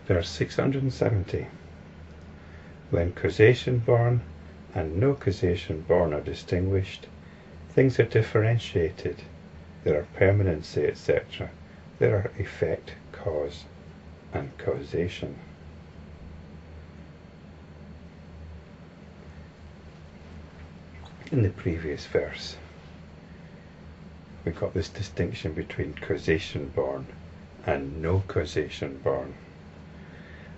There are 670. When causation-born and no-causation-born are distinguished, things are differentiated. There are permanency, etc. There are effect, cause, and causation. In the previous verse, we got this distinction between causation-born and no-causation-born.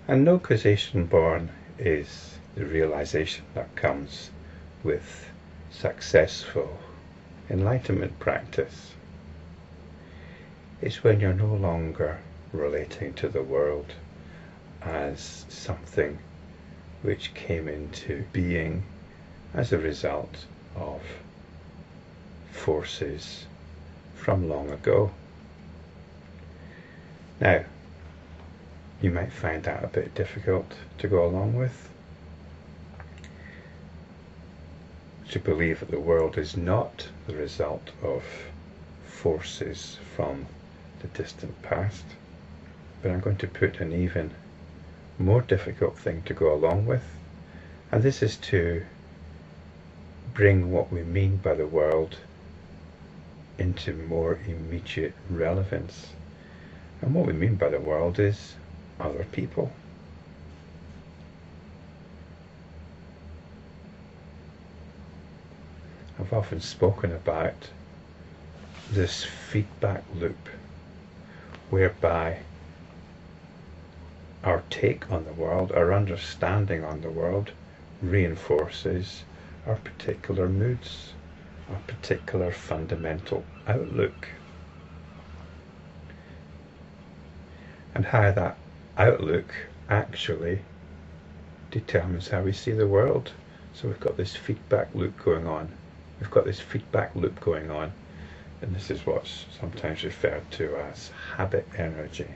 And no-causation-born is the realization that comes with successful enlightenment practice. It's when you're no longer relating to the world as something which came into being as a result of forces from long ago. Now, you might find that a bit difficult to go along with, to believe that the world is not the result of forces from the distant past. But I'm going to put an even more difficult thing to go along with, and this is to bring what we mean by the world into more immediate relevance. And what we mean by the world is other people. I've often spoken about this feedback loop whereby our take on the world, our understanding on the world, reinforces our particular moods, our particular fundamental outlook. And how that outlook actually determines how we see the world. So we've got this feedback loop going on. And this is what's sometimes referred to as habit energy.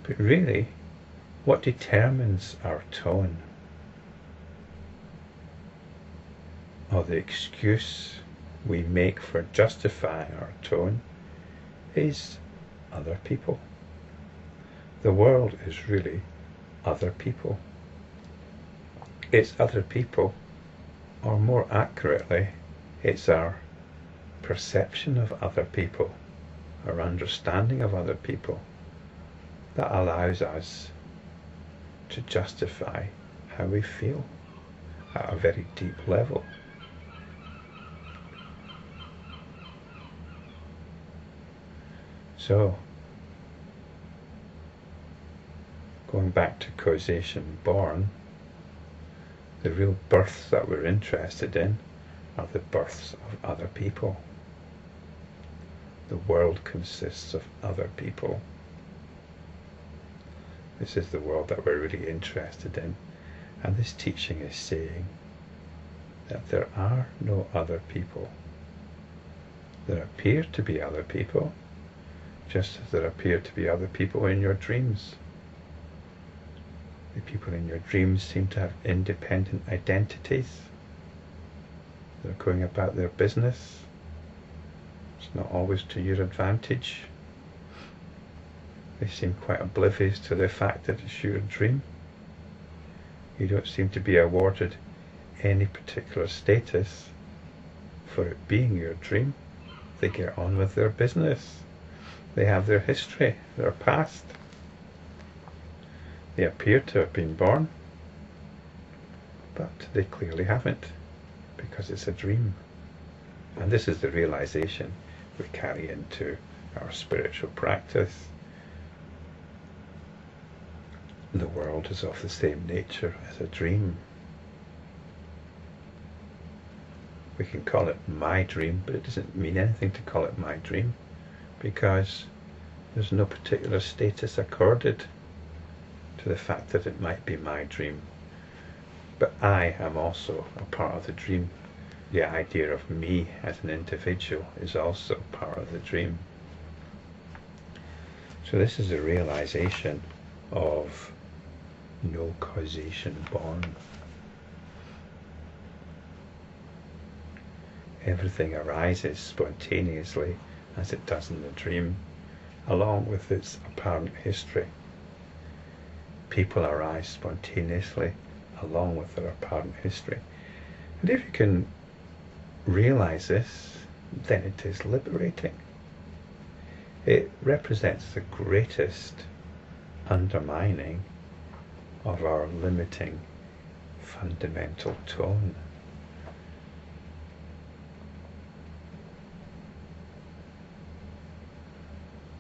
But really, what determines our tone, or the excuse we make for justifying our tone, is other people. The world is really other people. It's other people, or more accurately, it's our perception of other people, our understanding of other people, that allows us to justify how we feel at a very deep level. So, going back to causation-born, the real births that we're interested in are the births of other people. The world consists of other people. This is the world that we're really interested in, and this teaching is saying that there are no other people. There appear to be other people, just as there appear to be other people in your dreams. The people in your dreams seem to have independent identities. They're going about their business. It's not always to your advantage. They seem quite oblivious to the fact that it's your dream. You don't seem to be awarded any particular status for it being your dream. They get on with their business. They have their history, their past. They appear to have been born, but they clearly haven't, because it's a dream. And this is the realization we carry into our spiritual practice. The world is of the same nature as a dream. We can call it my dream, but it doesn't mean anything to call it my dream, because there's no particular status accorded to the fact that it might be my dream. But I am also a part of the dream. The idea of me as an individual is also part of the dream. So this is a realization of no-causation-born. Everything arises spontaneously as it does in the dream, along with its apparent history. People arise spontaneously along with their apparent history. And if you can realize this, then it is liberating. It represents the greatest undermining of our limiting fundamental tone.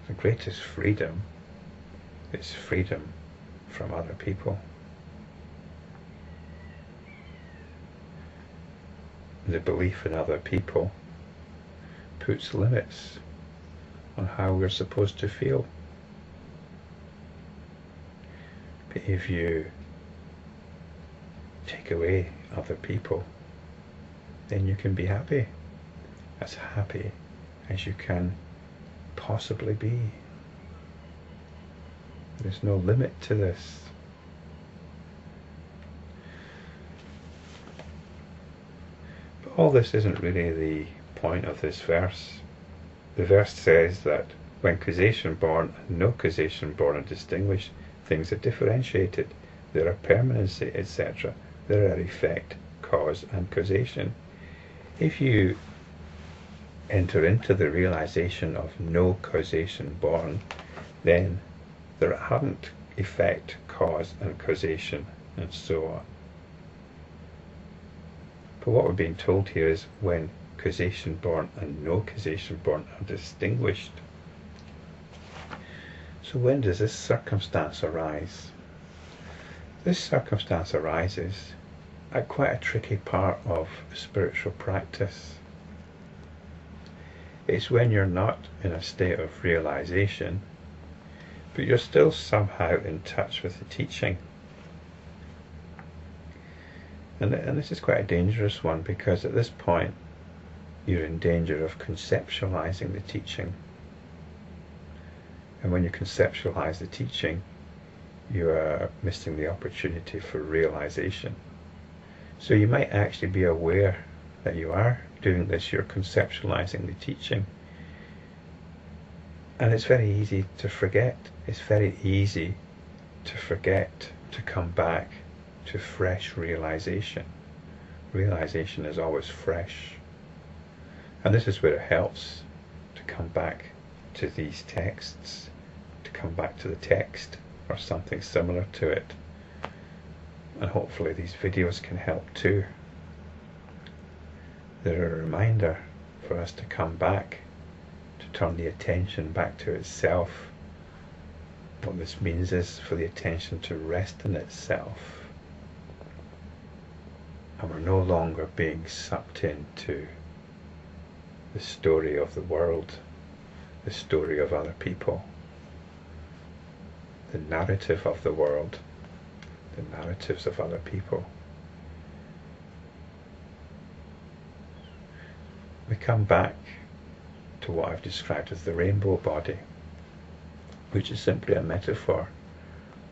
The greatest freedom is freedom from other people. The belief in other people puts limits on how we're supposed to feel. But if you take away other people, then you can be happy as you can possibly be. There's no limit to this. But all this isn't really the point of this verse. The verse says that when causation-born and no-causation-born are distinguished, things are differentiated. There are permanency, etc. There are effect, cause and causation. If you enter into the realization of no causation-born, then there aren't effect, cause and causation, and so on. But what we're being told here is when causation-born and no causation-born are distinguished. So when does this circumstance arise? This circumstance arises at quite a tricky part of spiritual practice. It's when you're not in a state of realization, but you're still somehow in touch with the teaching. And this is quite a dangerous one, because at this point you're in danger of conceptualizing the teaching. And when you conceptualize the teaching, you are missing the opportunity for realization. So you might actually be aware that you are doing this, you're conceptualizing the teaching. And it's very easy to forget. It's very easy to forget to come back to fresh realization. Realization is always fresh. And this is where it helps to come back to these texts, to come back to the text or something similar to it. And hopefully these videos can help too. They're a reminder for us to come back, to turn the attention back to itself. What this means is for the attention to rest in itself. And we're no longer being sucked into the story of the world, the story of other people, the narrative of the world, the narratives of other people. We come back to what I've described as the rainbow body, which is simply a metaphor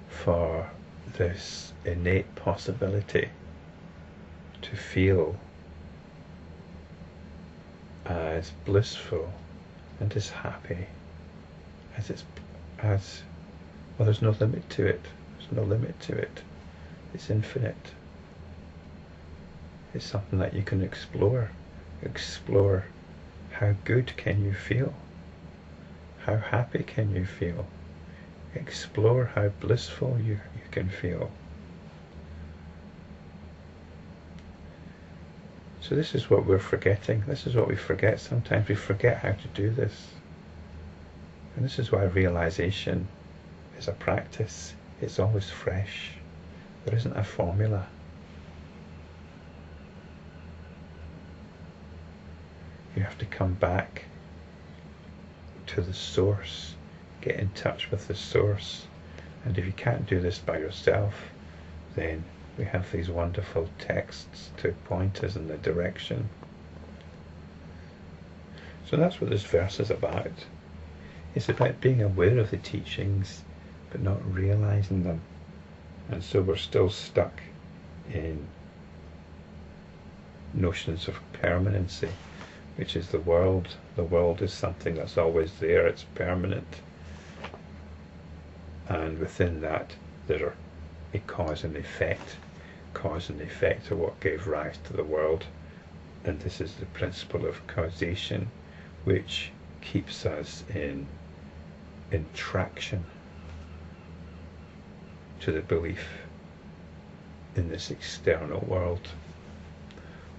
for this innate possibility to feel as blissful and as happy as well, there's no limit to it. There's no limit to it. It's infinite. It's something that you can explore. Explore how good can you feel? How happy can you feel? Explore how blissful you can feel. So this is what we're forgetting. This is what we forget sometimes. We forget how to do this. And this is why realization is a practice. It's always fresh. There isn't a formula. You have to come back to the source, get in touch with the source. And if you can't do this by yourself, then we have these wonderful texts to point us in the direction. So that's what this verse is about. It's about being aware of the teachings, but not realizing them. And so we're still stuck in notions of permanency, which is the world. The world is something that's always there, it's permanent. and within that there are a cause and effect of what gave rise to the world. And this is the principle of causation, which keeps us in traction to the belief in this external world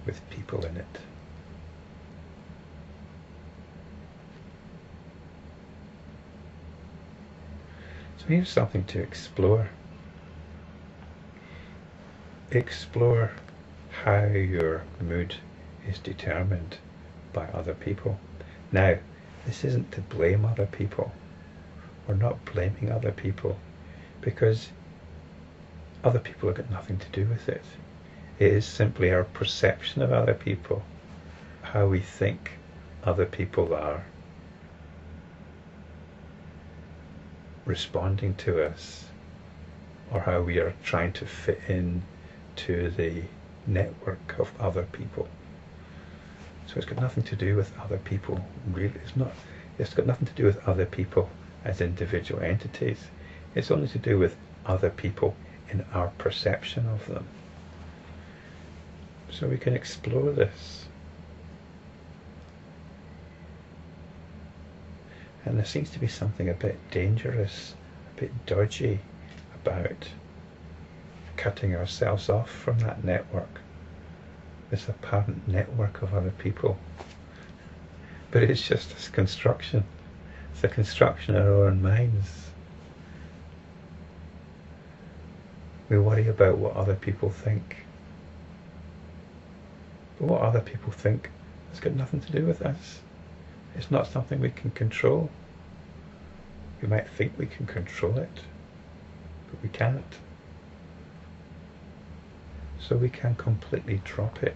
with people in it. So here's something to explore. Explore how your mood is determined by other people. Now, this isn't to blame other people. We're not blaming other people, because other people have got nothing to do with it. It is simply our perception of other people, how we think other people are responding to us, or how we are trying to fit in to the network of other people. So it's got nothing to do with other people, really. It's got nothing to do with other people as individual entities. It's only to do with other people in our perception of them. So we can explore this. And there seems to be something a bit dangerous, a bit dodgy about cutting ourselves off from that network, this apparent network of other people. But it's just this construction. It's a construction of our own minds. We worry about what other people think. But what other people think has got nothing to do with us. It's not something we can control. We might think we can control it, but we can't. So we can completely drop it.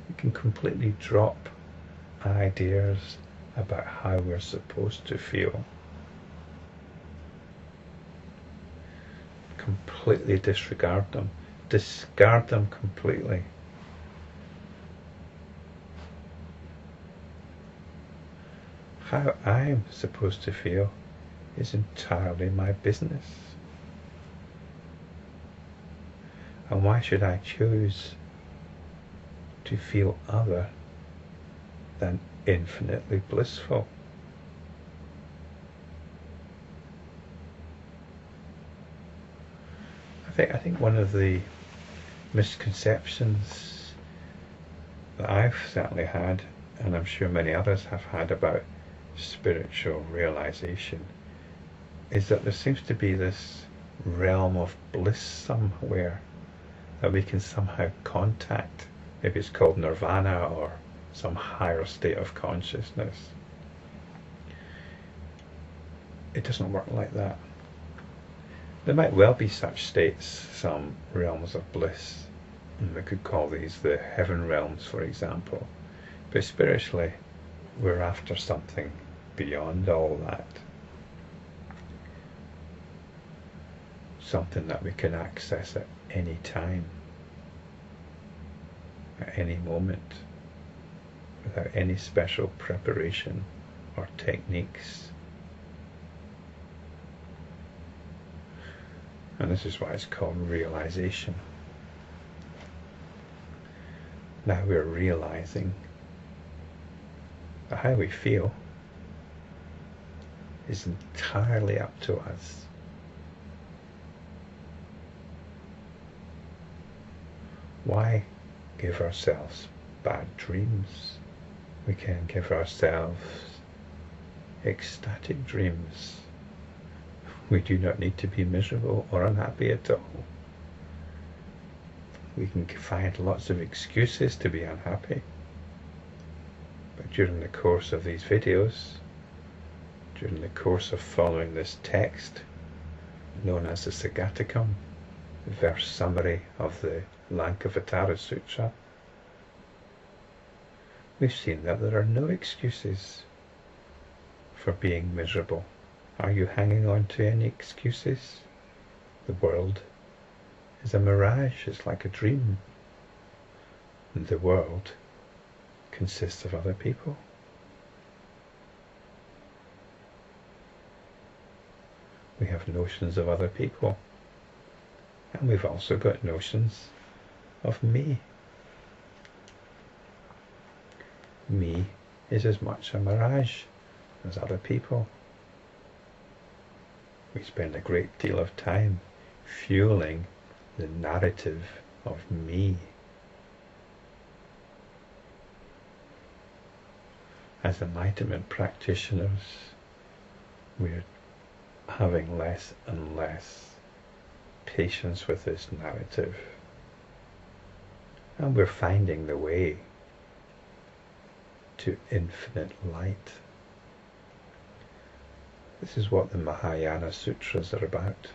We can completely drop ideas about how we're supposed to feel. Completely disregard them. Discard them completely. How I'm supposed to feel is entirely my business. And why should I choose to feel other than infinitely blissful? I think one of the misconceptions that I've certainly had, and I'm sure many others have had, about spiritual realization is that there seems to be this realm of bliss somewhere that we can somehow contact. Maybe it's called nirvana or some higher state of consciousness. It doesn't work like that. There might well be such states, some realms of bliss, and we could call these the heaven realms, for example. But spiritually, we're after something beyond all that. Something that we can access at any time, at any moment, without any special preparation or techniques. And this is why it's called realization. Now we're realizing that how we feel is entirely up to us. Why give ourselves bad dreams? We can give ourselves ecstatic dreams. We do not need to be miserable or unhappy at all. We can find lots of excuses to be unhappy. But during the course of these videos, during the course of following this text, known as the Sagatikam, the verse summary of the Lankavatara Sutra, we've seen that there are no excuses for being miserable. Are you hanging on to any excuses? The world is a mirage, it's like a dream. And the world consists of other people. We have notions of other people, and we've also got notions of me. Me is as much a mirage as other people. We spend a great deal of time fueling the narrative of me. As enlightenment practitioners, we're having less and less patience with this narrative, and we're finding the way to infinite light. This is what the Mahayana Sutras are about.